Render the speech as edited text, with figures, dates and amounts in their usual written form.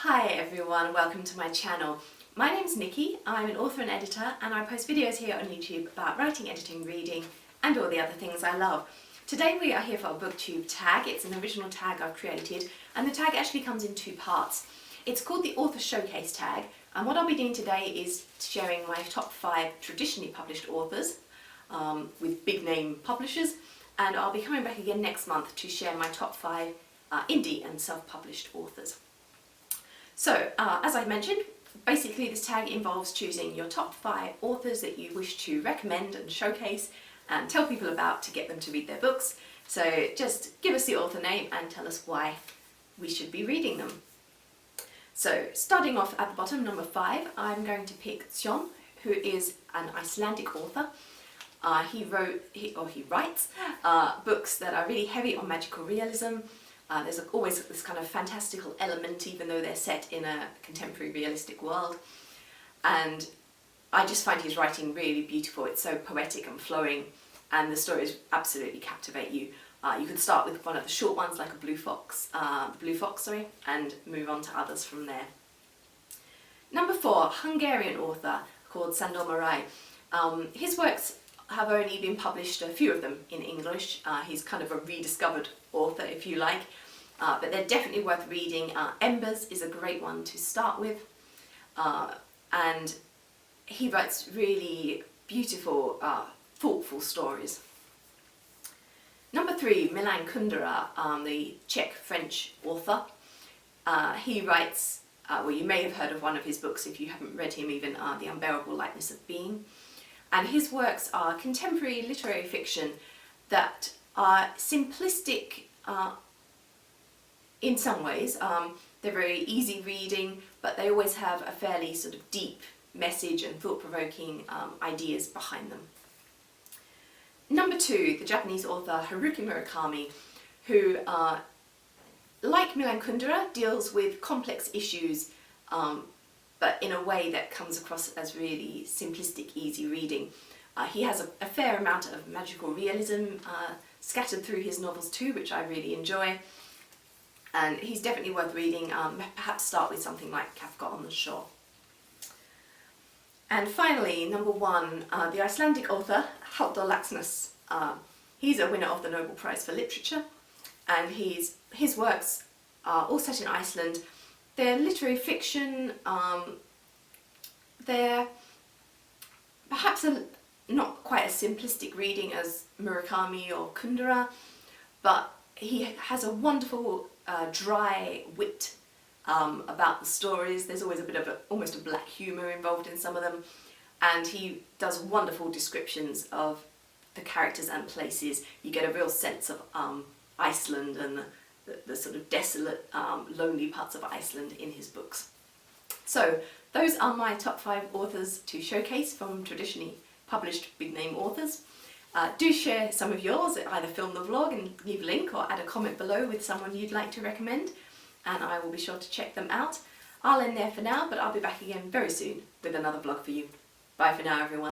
Hi everyone, welcome to my channel. My name's Nikki, I'm an author and editor and I post videos here on YouTube about writing, editing, reading and all the other things I love. Today we are here for a BookTube tag. It's an original tag I've created and the tag actually comes in two parts. It's called the Author Showcase tag and what I'll be doing today is sharing my top 5 traditionally published authors with big name publishers, and I'll be coming back again next month to share my top 5 indie and self-published authors. So, as I mentioned, basically this tag involves choosing your top 5 authors that you wish to recommend and showcase and tell people about to get them to read their books. So just give us the author name and tell us why we should be reading them. So starting off at the bottom, number 5, I'm going to pick Sjón, who is an Icelandic author. He writes books that are really heavy on magical realism. There's always this kind of fantastical element, even though they're set in a contemporary realistic world. And I just find his writing really beautiful. It's so poetic and flowing, and the stories absolutely captivate you. You could start with one of the short ones, like a Blue Fox, and move on to others from there. Number 4, Hungarian author called Sándor Márai. His works have only been published, a few of them in English. He's kind of a rediscovered author, if you like, but they're definitely worth reading. Embers is a great one to start with, and he writes really beautiful, thoughtful stories. Number 3, Milan Kundera, the Czech-French author. He writes, well, you may have heard of one of his books if you haven't read him even, The Unbearable Lightness of Being. And his works are contemporary literary fiction that are simplistic in some ways. They're very easy reading, but they always have a fairly sort of deep message and thought-provoking ideas behind them. Number 2, the Japanese author Haruki Murakami, who, like Milan Kundera, deals with complex issues, but in a way that comes across as really simplistic, easy reading. He has a fair amount of magical realism scattered through his novels too, which I really enjoy. And he's definitely worth reading. Perhaps start with something like Kafka on the Shore. And finally, number 1, the Icelandic author Halldór Laxness. He's a winner of the Nobel Prize for Literature, and his works are all set in Iceland. They're literary fiction. They're perhaps not quite as simplistic reading as Murakami or Kundera, but he has a wonderful dry wit about the stories. There's always a bit of almost a black humour involved in some of them, and he does wonderful descriptions of the characters and places. You get a real sense of Iceland and the sort of desolate, lonely parts of Iceland in his books. So those are my top 5 authors to showcase from traditionally published big name authors. Do share some of yours, either film the vlog and leave a link or add a comment below with someone you'd like to recommend, and I will be sure to check them out. I'll end there for now, but I'll be back again very soon with another vlog for you. Bye for now, everyone.